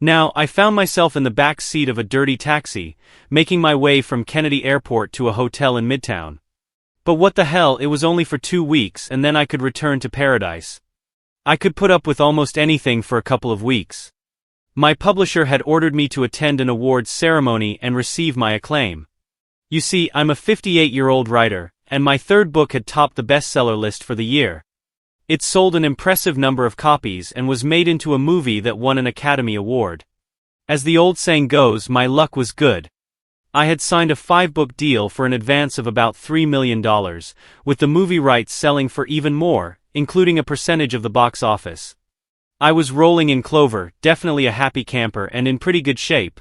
Now, I found myself in the back seat of a dirty taxi, making my way from Kennedy Airport to a hotel in Midtown. But what the hell, it was only for 2 weeks and then I could return to paradise. I could put up with almost anything for a couple of weeks. My publisher had ordered me to attend an awards ceremony and receive my acclaim. You see, I'm a 58-year-old writer, and my third book had topped the bestseller list for the year. It sold an impressive number of copies and was made into a movie that won an Academy Award. As the old saying goes, my luck was good. I had signed a 5-book deal for an advance of about $3 million, with the movie rights selling for even more, including a percentage of the box office. I was rolling in clover, definitely a happy camper and in pretty good shape.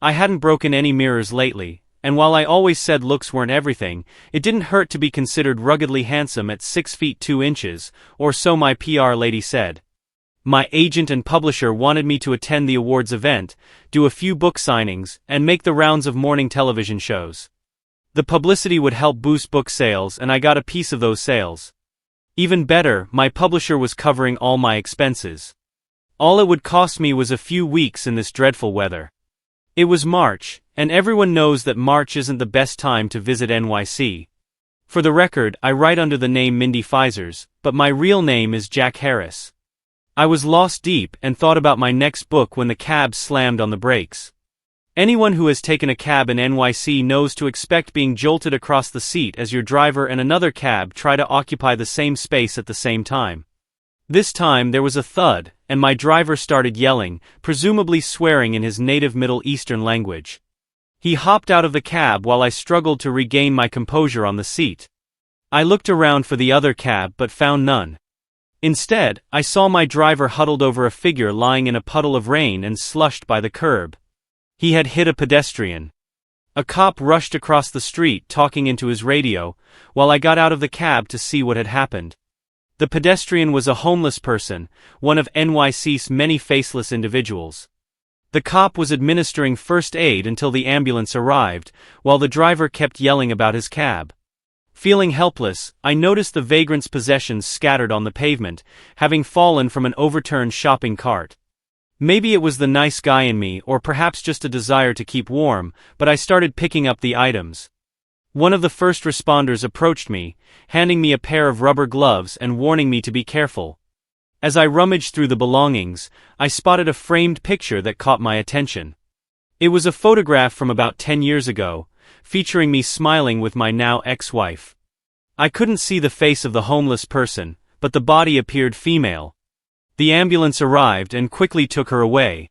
I hadn't broken any mirrors lately, and while I always said looks weren't everything, it didn't hurt to be considered ruggedly handsome at 6 feet 2 inches, or so my PR lady said. My agent and publisher wanted me to attend the awards event, do a few book signings, and make the rounds of morning television shows. The publicity would help boost book sales, and I got a piece of those sales. Even better, my publisher was covering all my expenses. All it would cost me was a few weeks in this dreadful weather. It was March, and everyone knows that March isn't the best time to visit NYC. For the record, I write under the name Mindy Feisers, but my real name is Jack Harris. I was lost deep and thought about my next book when the cab slammed on the brakes. Anyone who has taken a cab in NYC knows to expect being jolted across the seat as your driver and another cab try to occupy the same space at the same time. This time there was a thud, and my driver started yelling, presumably swearing in his native Middle Eastern language. He hopped out of the cab while I struggled to regain my composure on the seat. I looked around for the other cab but found none. Instead, I saw my driver huddled over a figure lying in a puddle of rain and slushed by the curb. He had hit a pedestrian. A cop rushed across the street talking into his radio, while I got out of the cab to see what had happened. The pedestrian was a homeless person, one of NYC's many faceless individuals. The cop was administering first aid until the ambulance arrived, while the driver kept yelling about his cab. Feeling helpless, I noticed the vagrant's possessions scattered on the pavement, having fallen from an overturned shopping cart. Maybe it was the nice guy in me or perhaps just a desire to keep warm, but I started picking up the items. One of the first responders approached me, handing me a pair of rubber gloves and warning me to be careful. As I rummaged through the belongings, I spotted a framed picture that caught my attention. It was a photograph from about 10 years ago, featuring me smiling with my now ex-wife. I couldn't see the face of the homeless person, but the body appeared female. The ambulance arrived and quickly took her away.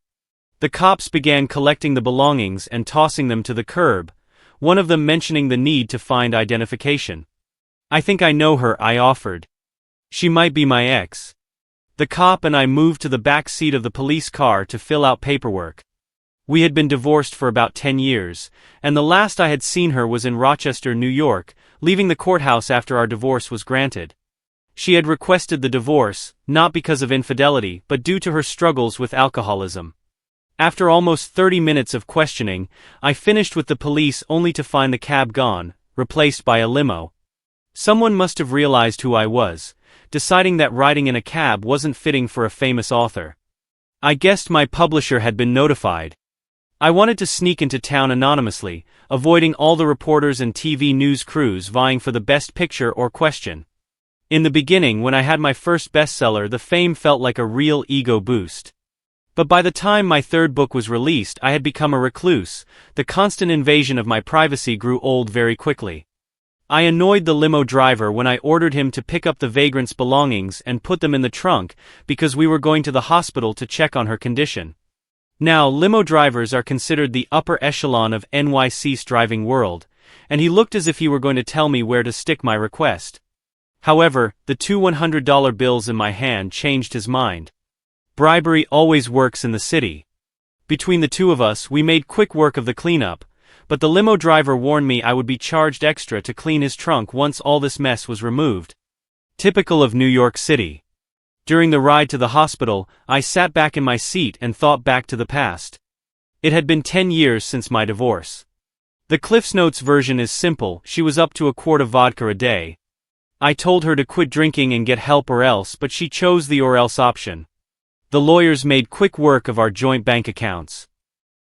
The cops began collecting the belongings and tossing them to the curb, one of them mentioning the need to find identification. "I think I know her," I offered. "She might be my ex." The cop and I moved to the back seat of the police car to fill out paperwork. We had been divorced for about 10 years, and the last I had seen her was in Rochester, New York, leaving the courthouse after our divorce was granted. She had requested the divorce, not because of infidelity, but due to her struggles with alcoholism. After almost 30 minutes of questioning, I finished with the police only to find the cab gone, replaced by a limo. Someone must have realized who I was, deciding that riding in a cab wasn't fitting for a famous author. I guessed my publisher had been notified. I wanted to sneak into town anonymously, avoiding all the reporters and TV news crews vying for the best picture or question. In the beginning, when I had my first bestseller, the fame felt like a real ego boost. But by the time my third book was released, I had become a recluse. The constant invasion of my privacy grew old very quickly. I annoyed the limo driver when I ordered him to pick up the vagrant's belongings and put them in the trunk, because we were going to the hospital to check on her condition. Now, limo drivers are considered the upper echelon of NYC's driving world, and he looked as if he were going to tell me where to stick my request. However, the 2 $100 bills in my hand changed his mind. Bribery always works in the city. Between the two of us, we made quick work of the cleanup, but the limo driver warned me I would be charged extra to clean his trunk once all this mess was removed. Typical of New York City. During the ride to the hospital, I sat back in my seat and thought back to the past. It had been 10 years since my divorce. The CliffsNotes version is simple: she was up to a quart of vodka a day. I told her to quit drinking and get help or else, but she chose the or else option. The lawyers made quick work of our joint bank accounts.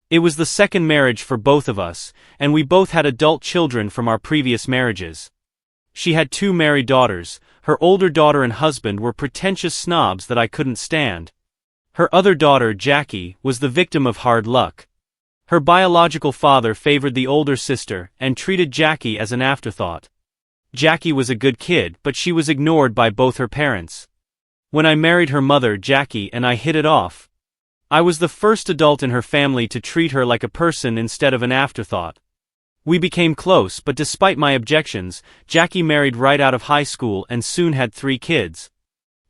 It was the second marriage for both of us, and we both had adult children from our previous marriages. She had 2 married daughters. Her older daughter and husband were pretentious snobs that I couldn't stand. Her other daughter, Jackie, was the victim of hard luck. Her biological father favored the older sister and treated Jackie as an afterthought. Jackie was a good kid, but she was ignored by both her parents. When I married her mother, Jackie and I hit it off. I was the first adult in her family to treat her like a person instead of an afterthought. We became close, but despite my objections, Jackie married right out of high school and soon had 3 kids.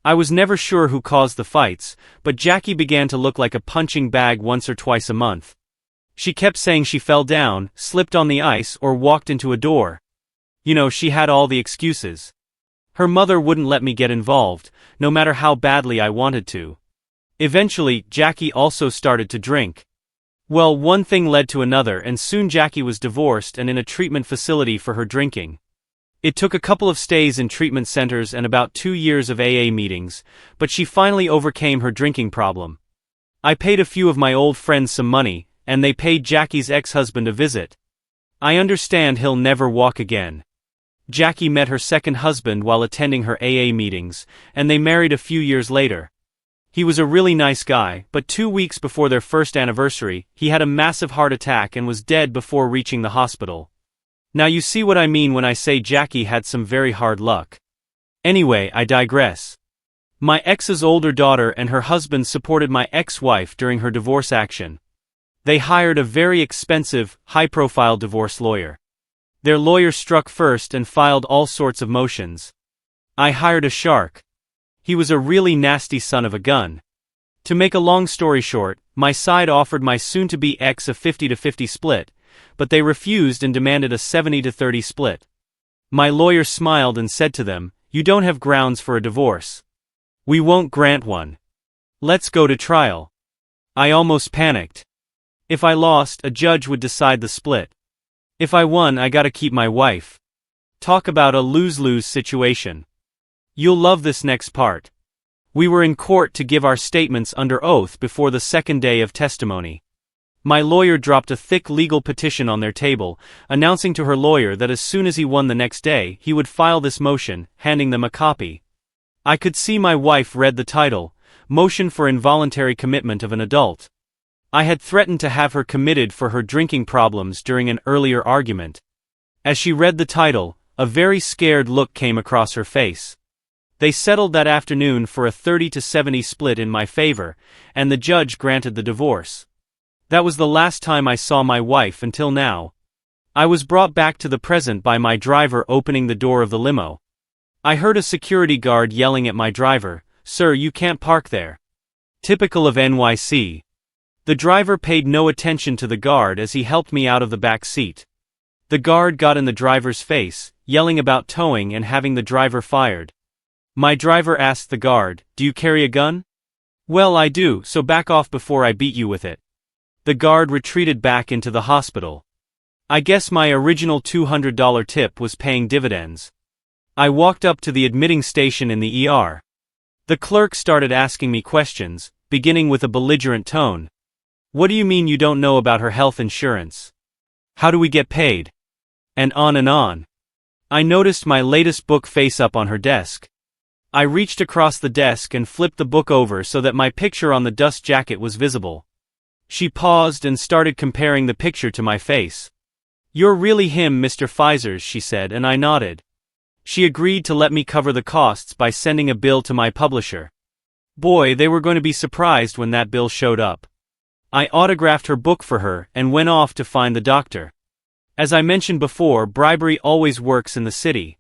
I was never sure who caused the fights, but Jackie began to look like a punching bag once or twice a month. She kept saying she fell down, slipped on the ice, or walked into a door. You know, she had all the excuses. Her mother wouldn't let me get involved, no matter how badly I wanted to. Eventually, Jackie also started to drink. Well, one thing led to another, and soon Jackie was divorced and in a treatment facility for her drinking. It took a couple of stays in treatment centers and about 2 years of AA meetings, but she finally overcame her drinking problem. I paid a few of my old friends some money, and they paid Jackie's ex-husband a visit. I understand he'll never walk again. Jackie met her second husband while attending her AA meetings, and they married a few years later. He was a really nice guy, but 2 weeks before their first anniversary, he had a massive heart attack and was dead before reaching the hospital. Now you see what I mean when I say Jackie had some very hard luck. Anyway, I digress. My ex's older daughter and her husband supported my ex-wife during her divorce action. They hired a very expensive, high-profile divorce lawyer. Their lawyer struck first and filed all sorts of motions. I hired a shark. He was a really nasty son of a gun. To make a long story short, my side offered my soon-to-be ex a 50-50 split, but they refused and demanded a 70-30 split. My lawyer smiled and said to them, "You don't have grounds for a divorce. We won't grant one. Let's go to trial." I almost panicked. If I lost, a judge would decide the split. If I won, I gotta keep my wife. Talk about a lose-lose situation. You'll love this next part. We were in court to give our statements under oath before the second day of testimony. My lawyer dropped a thick legal petition on their table, announcing to her lawyer that as soon as he won the next day, he would file this motion, handing them a copy. I could see my wife read the title, Motion for Involuntary Commitment of an Adult. I had threatened to have her committed for her drinking problems during an earlier argument. As she read the title, a very scared look came across her face. They settled that afternoon for a 30-70 split in my favor, and the judge granted the divorce. That was the last time I saw my wife until now. I was brought back to the present by my driver opening the door of the limo. I heard a security guard yelling at my driver, "Sir, you can't park there." Typical of NYC. The driver paid no attention to the guard as he helped me out of the back seat. The guard got in the driver's face, yelling about towing and having the driver fired. My driver asked the guard, "Do you carry a gun?" "Well, I do, so back off before I beat you with it." The guard retreated back into the hospital. I guess my original $200 tip was paying dividends. I walked up to the admitting station in the ER. The clerk started asking me questions, beginning with a belligerent tone. "What do you mean you don't know about her health insurance? How do we get paid?" And on and on. I noticed my latest book face up on her desk. I reached across the desk and flipped the book over so that my picture on the dust jacket was visible. She paused and started comparing the picture to my face. "You're really him, Mr. Pfizer's," she said, and I nodded. She agreed to let me cover the costs by sending a bill to my publisher. Boy, they were going to be surprised when that bill showed up. I autographed her book for her and went off to find the doctor. As I mentioned before, bribery always works in the city.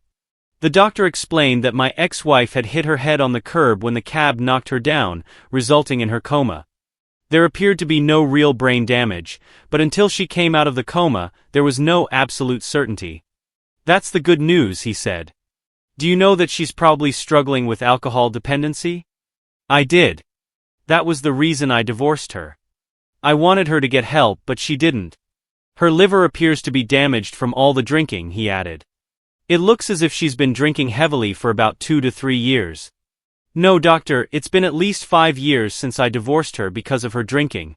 The doctor explained that my ex-wife had hit her head on the curb when the cab knocked her down, resulting in her coma. There appeared to be no real brain damage, but until she came out of the coma, there was no absolute certainty. "That's the good news," he said. "Do you know that she's probably struggling with alcohol dependency?" I did. That was the reason I divorced her. I wanted her to get help, but she didn't. "Her liver appears to be damaged from all the drinking," he added. "It looks as if she's been drinking heavily for about 2 to 3 years. No, doctor, it's been at least 5 years since I divorced her because of her drinking.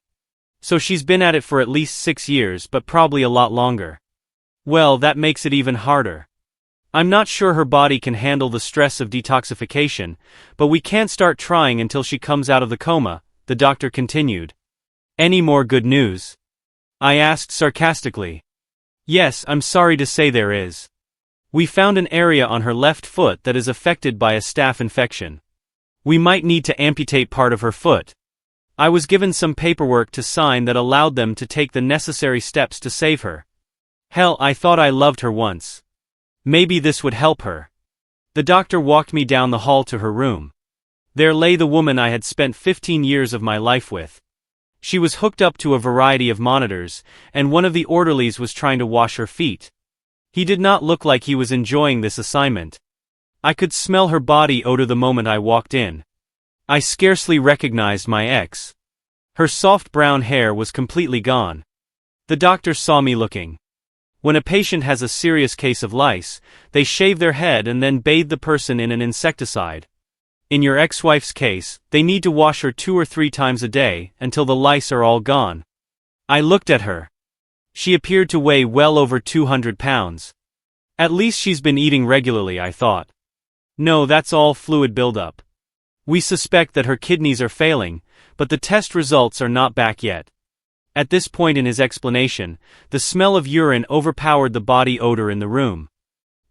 So she's been at it for at least 6 years, but probably a lot longer. Well, that makes it even harder. I'm not sure her body can handle the stress of detoxification, but we can't start trying until she comes out of the coma, the doctor continued. Any more good news? I asked sarcastically. Yes, I'm sorry to say there is. We found an area on her left foot that is affected by a staph infection. We might need to amputate part of her foot. I was given some paperwork to sign that allowed them to take the necessary steps to save her. Hell, I thought I loved her once. Maybe this would help her. The doctor walked me down the hall to her room. There lay the woman I had spent 15 years of my life with. She was hooked up to a variety of monitors, and one of the orderlies was trying to wash her feet. He did not look like he was enjoying this assignment. I could smell her body odor the moment I walked in. I scarcely recognized my ex. Her soft brown hair was completely gone. The doctor saw me looking. When a patient has a serious case of lice, they shave their head and then bathe the person in an insecticide. In your ex-wife's case, they need to wash her 2 or 3 times a day, until the lice are all gone. I looked at her. She appeared to weigh well over 200 pounds. At least she's been eating regularly, I thought. No, that's all fluid buildup. We suspect that her kidneys are failing, but the test results are not back yet. At this point in his explanation, the smell of urine overpowered the body odor in the room.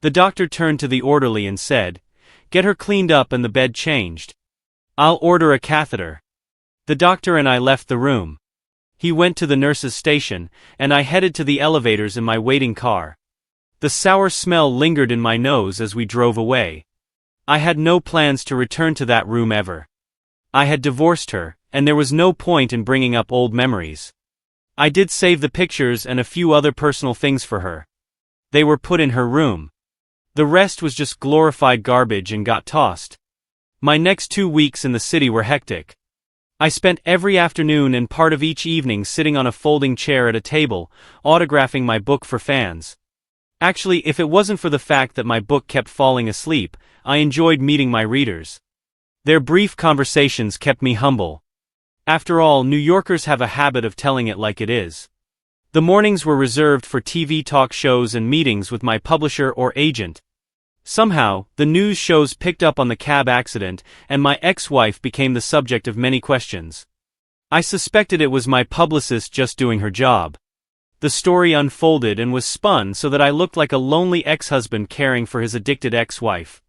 The doctor turned to the orderly and said, "Get her cleaned up and the bed changed. I'll order a catheter." The doctor and I left the room. He went to the nurse's station, and I headed to the elevators in my waiting car. The sour smell lingered in my nose as we drove away. I had no plans to return to that room ever. I had divorced her, and there was no point in bringing up old memories. I did save the pictures and a few other personal things for her. They were put in her room. The rest was just glorified garbage and got tossed. My next 2 weeks in the city were hectic. I spent every afternoon and part of each evening sitting on a folding chair at a table, autographing my book for fans. Actually, if it wasn't for the fact that my book kept falling asleep, I enjoyed meeting my readers. Their brief conversations kept me humble. After all, New Yorkers have a habit of telling it like it is. The mornings were reserved for TV talk shows and meetings with my publisher or agent. Somehow, the news shows picked up on the cab accident, and my ex-wife became the subject of many questions. I suspected it was my publicist just doing her job. The story unfolded and was spun so that I looked like a lonely ex-husband caring for his addicted ex-wife.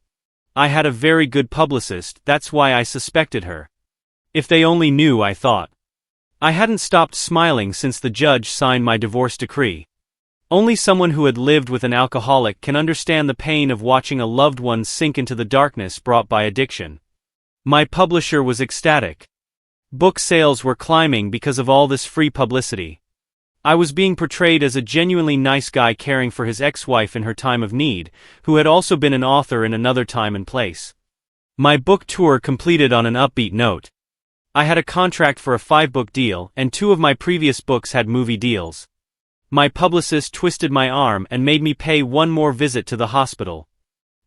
I had a very good publicist, that's why I suspected her. If they only knew, I thought. I hadn't stopped smiling since the judge signed my divorce decree. Only someone who had lived with an alcoholic can understand the pain of watching a loved one sink into the darkness brought by addiction. My publisher was ecstatic. Book sales were climbing because of all this free publicity. I was being portrayed as a genuinely nice guy caring for his ex-wife in her time of need, who had also been an author in another time and place. My book tour completed on an upbeat note. I had a contract for a 5-book deal, and 2 of my previous books had movie deals. My publicist twisted my arm and made me pay one more visit to the hospital.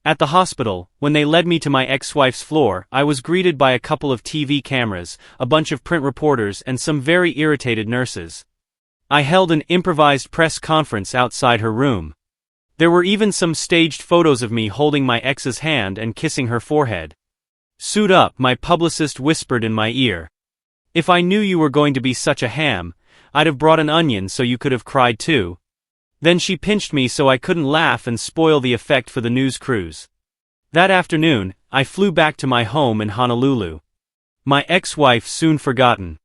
At the hospital, when they led me to my ex-wife's floor, I was greeted by a couple of TV cameras, a bunch of print reporters, and some very irritated nurses. I held an improvised press conference outside her room. There were even some staged photos of me holding my ex's hand and kissing her forehead. "Suit up," my publicist whispered in my ear. "If I knew you were going to be such a ham, I'd have brought an onion so you could have cried too." Then she pinched me so I couldn't laugh and spoil the effect for the news cruise. That afternoon, I flew back to my home in Honolulu. My ex-wife soon forgotten.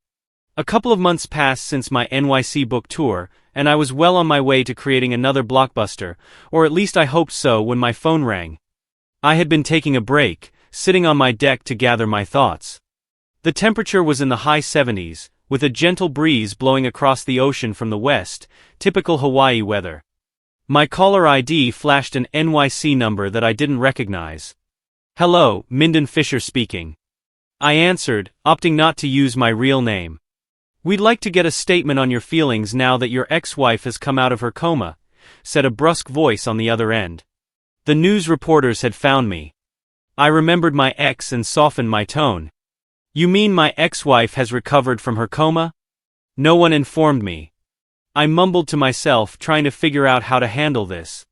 A couple of months passed since my NYC book tour, and I was well on my way to creating another blockbuster, or at least I hoped so, when my phone rang. I had been taking a break, sitting on my deck to gather my thoughts. The temperature was in the high 70s, with a gentle breeze blowing across the ocean from the west, typical Hawaii weather. My caller ID flashed an NYC number that I didn't recognize. "Hello, Minden Fisher speaking." I answered, opting not to use my real name. "We'd like to get a statement on your feelings now that your ex-wife has come out of her coma," said a brusque voice on the other end. The news reporters had found me. I remembered my ex and softened my tone. You mean my ex-wife has recovered from her coma? No one informed me. I mumbled to myself, trying to figure out how to handle this.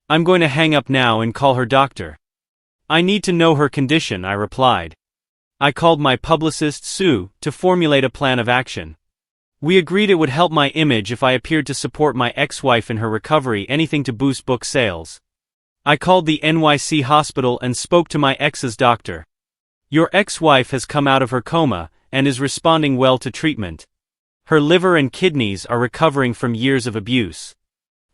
I'm going to hang up now and call her doctor. I need to know her condition, I replied. I called my publicist, Sue, to formulate a plan of action. We agreed it would help my image if I appeared to support my ex-wife in her recovery, anything to boost book sales. I called the NYC hospital and spoke to my ex's doctor. Your ex-wife has come out of her coma and is responding well to treatment. Her liver and kidneys are recovering from years of abuse.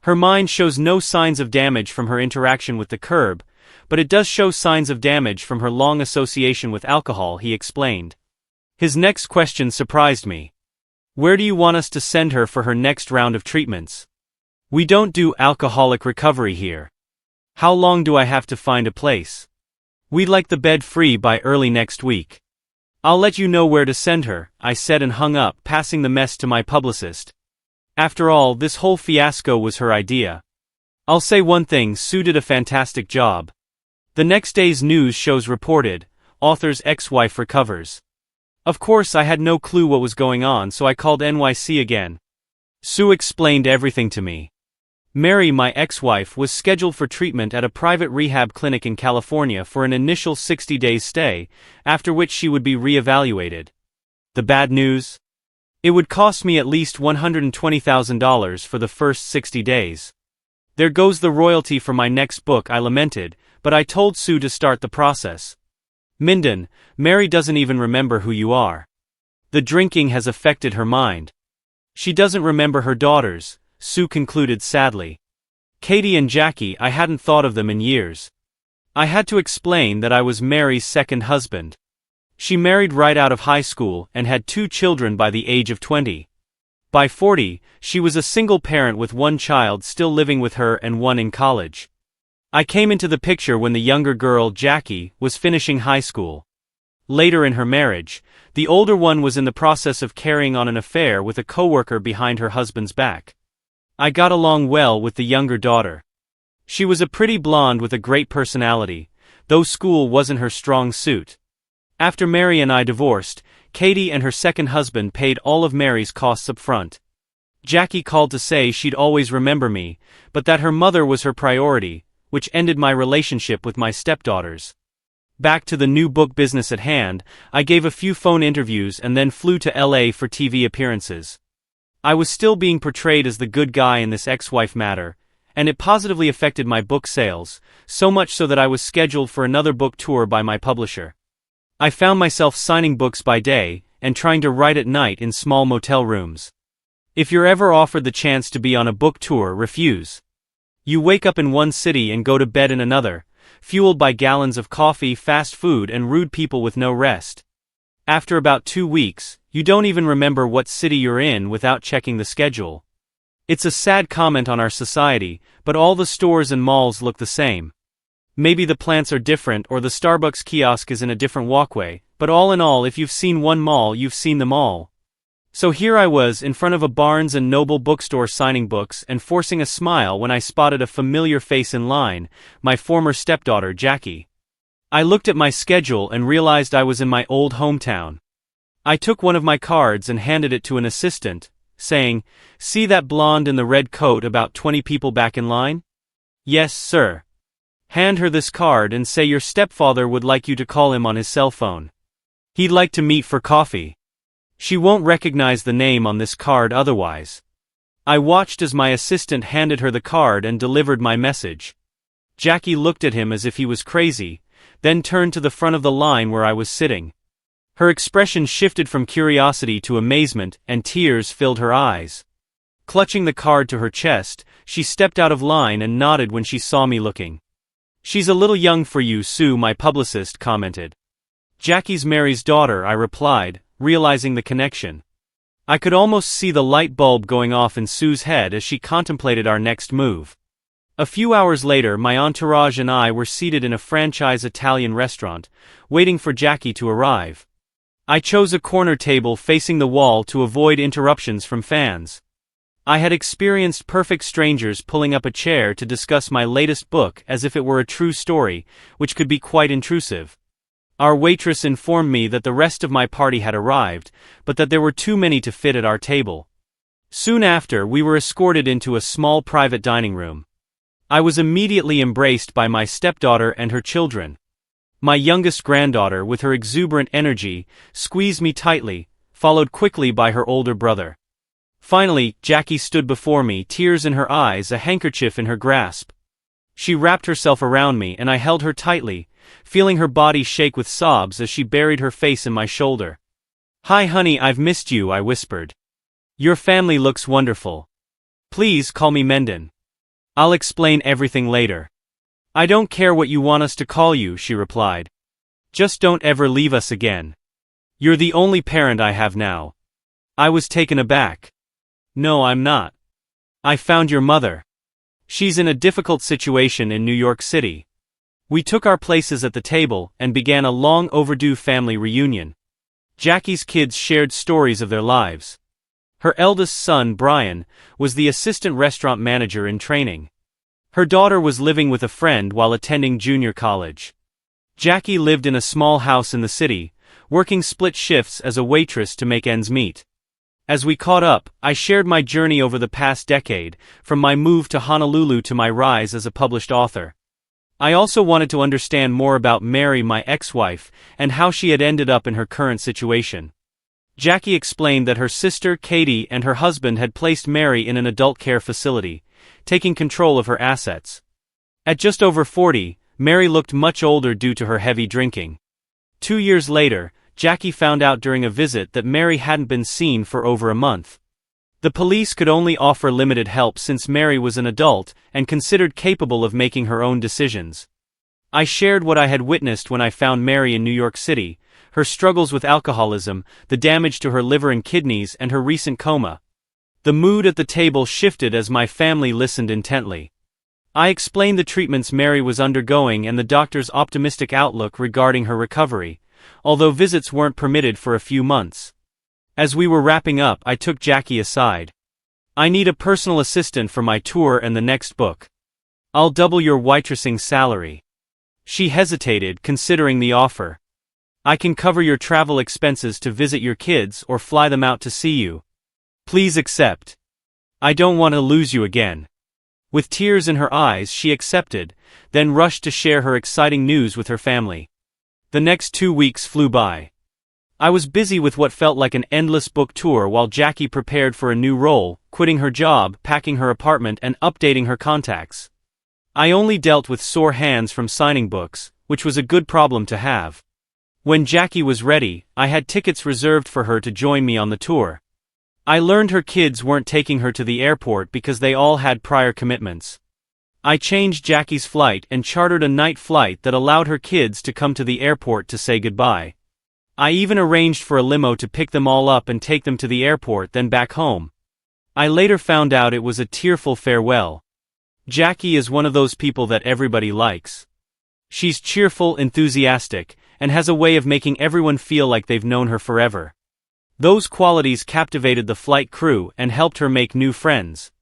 Her mind shows no signs of damage from her interaction with the curb, but it does show signs of damage from her long association with alcohol, he explained. His next question surprised me. Where do you want us to send her for her next round of treatments? We don't do alcoholic recovery here. How long do I have to find a place? We'd like the bed free by early next week. I'll let you know where to send her, I said and hung up, passing the mess to my publicist. After all, this whole fiasco was her idea. I'll say one thing, Sue did a fantastic job. The next day's news shows reported, author's ex-wife recovers. Of course I had no clue what was going on, so I called NYC again. Sue explained everything to me. Mary, my ex-wife, was scheduled for treatment at a private rehab clinic in California for an initial 60-day stay, after which she would be re-evaluated. The bad news? It would cost me at least $120,000 for the first 60 days. There goes the royalty for my next book, I lamented, but I told Sue to start the process. Minden, Mary doesn't even remember who you are. The drinking has affected her mind. She doesn't remember her daughters, Sue concluded sadly. Katie and Jackie, I hadn't thought of them in years. I had to explain that I was Mary's second husband. She married right out of high school and had 2 children by the age of 20. By 40, she was a single parent with 1 child still living with her and 1 in college. I came into the picture when the younger girl, Jackie, was finishing high school. Later in her marriage, the older one was in the process of carrying on an affair with a coworker behind her husband's back. I got along well with the younger daughter. She was a pretty blonde with a great personality, though school wasn't her strong suit. After Mary and I divorced, Katie and her second husband paid all of Mary's costs up front. Jackie called to say she'd always remember me, but that her mother was her priority, which ended my relationship with my stepdaughters. Back to the new book business at hand, I gave a few phone interviews and then flew to LA for TV appearances. I was still being portrayed as the good guy in this ex-wife matter, and it positively affected my book sales, so much so that I was scheduled for another book tour by my publisher. I found myself signing books by day, and trying to write at night in small motel rooms. If you're ever offered the chance to be on a book tour, refuse. You wake up in one city and go to bed in another, fueled by gallons of coffee, fast food, and rude people with no rest. After about 2 weeks, you don't even remember what city you're in without checking the schedule. It's a sad comment on our society, but all the stores and malls look the same. Maybe the plants are different or the Starbucks kiosk is in a different walkway, but all in all, if you've seen one mall, you've seen them all. So here I was in front of a Barnes & Noble bookstore signing books and forcing a smile when I spotted a familiar face in line, my former stepdaughter Jackie. I looked at my schedule and realized I was in my old hometown. I took one of my cards and handed it to an assistant, saying, "See that blonde in the red coat about 20 people back in line?" "Yes, sir." "Hand her this card and say your stepfather would like you to call him on his cell phone. He'd like to meet for coffee. She won't recognize the name on this card otherwise." I watched as my assistant handed her the card and delivered my message. Jackie looked at him as if he was crazy, then turned to the front of the line where I was sitting. Her expression shifted from curiosity to amazement, and tears filled her eyes. Clutching the card to her chest, she stepped out of line and nodded when she saw me looking. "She's a little young for you, Sue," my publicist commented. "Jackie's Mary's daughter," I replied, realizing the connection. I could almost see the light bulb going off in Sue's head as she contemplated our next move. A few hours later, my entourage and I were seated in a franchise Italian restaurant, waiting for Jackie to arrive. I chose a corner table facing the wall to avoid interruptions from fans. I had experienced perfect strangers pulling up a chair to discuss my latest book as if it were a true story, which could be quite intrusive. Our waitress informed me that the rest of my party had arrived, but that there were too many to fit at our table. Soon after, we were escorted into a small private dining room. I was immediately embraced by my stepdaughter and her children. My youngest granddaughter, with her exuberant energy, squeezed me tightly, followed quickly by her older brother. Finally, Jackie stood before me, tears in her eyes, a handkerchief in her grasp. She wrapped herself around me and I held her tightly, feeling her body shake with sobs as she buried her face in my shoulder. "Hi honey, I've missed you," I whispered. "Your family looks wonderful. Please call me Mendon. I'll explain everything later." "I don't care what you want us to call you," she replied. "Just don't ever leave us again. You're the only parent I have now." I was taken aback. "No, I'm not. I found your mother. She's in a difficult situation in New York City." We took our places at the table and began a long overdue family reunion. Jackie's kids shared stories of their lives. Her eldest son, Brian, was the assistant restaurant manager in training. Her daughter was living with a friend while attending junior college. Jackie lived in a small house in the city, working split shifts as a waitress to make ends meet. As we caught up, I shared my journey over the past decade, from my move to Honolulu to my rise as a published author. I also wanted to understand more about Mary, my ex-wife, and how she had ended up in her current situation. Jackie explained that her sister, Katie, and her husband had placed Mary in an adult care facility, taking control of her assets. At just over 40, Mary looked much older due to her heavy drinking. 2 years later, Jackie found out during a visit that Mary hadn't been seen for over a month. The police could only offer limited help since Mary was an adult and considered capable of making her own decisions. I shared what I had witnessed when I found Mary in New York City, her struggles with alcoholism, the damage to her liver and kidneys, and her recent coma. The mood at the table shifted as my family listened intently. I explained the treatments Mary was undergoing and the doctor's optimistic outlook regarding her recovery, although visits weren't permitted for a few months. As we were wrapping up, I took Jackie aside. "I need a personal assistant for my tour and the next book. I'll double your waitressing salary." She hesitated, considering the offer. "I can cover your travel expenses to visit your kids or fly them out to see you. Please accept. I don't want to lose you again." With tears in her eyes, she accepted, then rushed to share her exciting news with her family. The next 2 weeks flew by. I was busy with what felt like an endless book tour while Jackie prepared for a new role, quitting her job, packing her apartment, and updating her contacts. I only dealt with sore hands from signing books, which was a good problem to have. When Jackie was ready, I had tickets reserved for her to join me on the tour. I learned her kids weren't taking her to the airport because they all had prior commitments. I changed Jackie's flight and chartered a night flight that allowed her kids to come to the airport to say goodbye. I even arranged for a limo to pick them all up and take them to the airport, then back home. I later found out it was a tearful farewell. Jackie is one of those people that everybody likes. She's cheerful, enthusiastic, and has a way of making everyone feel like they've known her forever. Those qualities captivated the flight crew and helped her make new friends.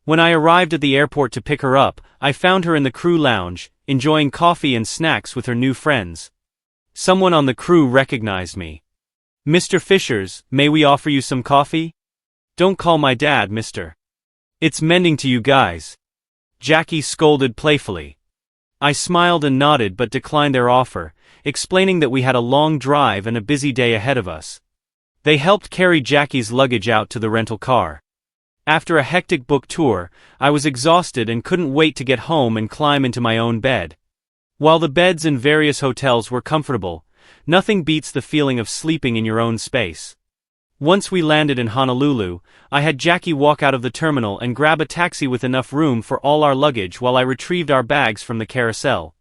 When I arrived at the airport to pick her up, I found her in the crew lounge, enjoying coffee and snacks with her new friends. Someone on the crew recognized me. "Mr. Fishers, may we offer you some coffee?" "Don't call my dad Mr. It's Mending to you guys," Jackie scolded playfully. I smiled and nodded but declined their offer, explaining that we had a long drive and a busy day ahead of us. They helped carry Jackie's luggage out to the rental car. After a hectic book tour, I was exhausted and couldn't wait to get home and climb into my own bed. While the beds in various hotels were comfortable, nothing beats the feeling of sleeping in your own space. Once we landed in Honolulu, I had Jackie walk out of the terminal and grab a taxi with enough room for all our luggage while I retrieved our bags from the carousel.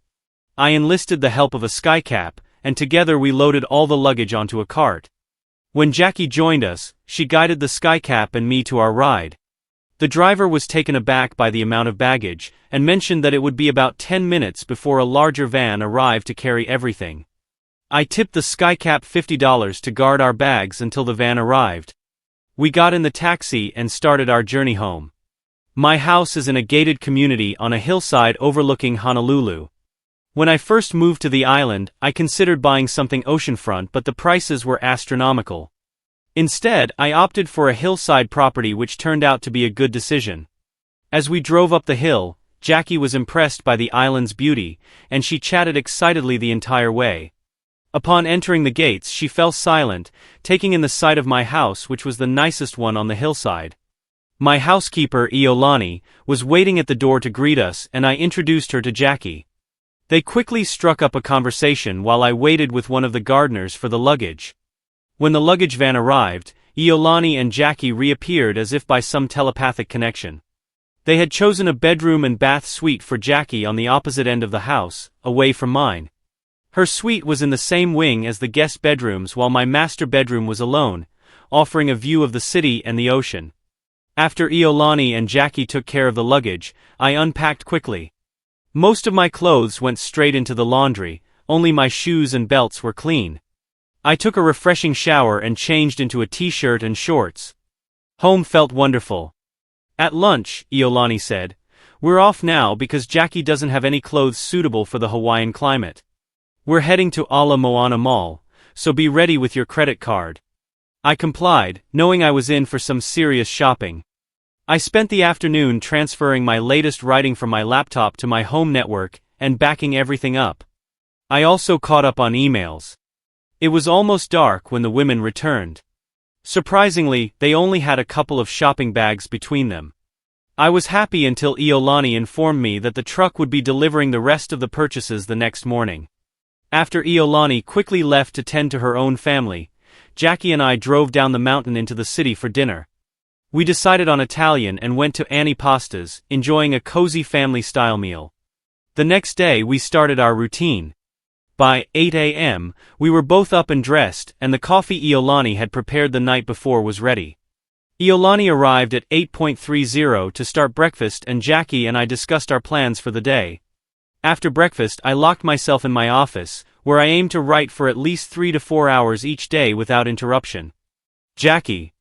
I enlisted the help of a skycap, and together we loaded all the luggage onto a cart. When Jackie joined us, she guided the skycap and me to our ride. The driver was taken aback by the amount of baggage, and mentioned that it would be about 10 minutes before a larger van arrived to carry everything. I tipped the skycap $50 to guard our bags until the van arrived. We got in the taxi and started our journey home. My house is in a gated community on a hillside overlooking Honolulu. When I first moved to the island, I considered buying something oceanfront, but the prices were astronomical. Instead, I opted for a hillside property, which turned out to be a good decision. As we drove up the hill, Jackie was impressed by the island's beauty, and she chatted excitedly the entire way. Upon entering the gates, she fell silent, taking in the sight of my house, which was the nicest one on the hillside. My housekeeper, Iolani, was waiting at the door to greet us, and I introduced her to Jackie. They quickly struck up a conversation while I waited with one of the gardeners for the luggage. When the luggage van arrived, Iolani and Jackie reappeared as if by some telepathic connection. They had chosen a bedroom and bath suite for Jackie on the opposite end of the house, away from mine. Her suite was in the same wing as the guest bedrooms, while my master bedroom was alone, offering a view of the city and the ocean. After Iolani and Jackie took care of the luggage, I unpacked quickly. Most of my clothes went straight into the laundry, only my shoes and belts were clean. I took a refreshing shower and changed into a t-shirt and shorts. Home felt wonderful. At lunch, Iolani said, "We're off now because Jackie doesn't have any clothes suitable for the Hawaiian climate. We're heading to Ala Moana Mall, so be ready with your credit card." I complied, knowing I was in for some serious shopping. I spent the afternoon transferring my latest writing from my laptop to my home network and backing everything up. I also caught up on emails. It was almost dark when the women returned. Surprisingly, they only had a couple of shopping bags between them. I was happy until Iolani informed me that the truck would be delivering the rest of the purchases the next morning. After Iolani quickly left to tend to her own family, Jackie and I drove down the mountain into the city for dinner. We decided on Italian and went to Annie Pasta's, enjoying a cozy family-style meal. The next day we started our routine. By 8 a.m., we were both up and dressed, and the coffee Iolani had prepared the night before was ready. Iolani arrived at 8:30 to start breakfast, and Jackie and I discussed our plans for the day. After breakfast, I locked myself in my office, where I aimed to write for at least 3 to 4 hours each day without interruption. Jackie,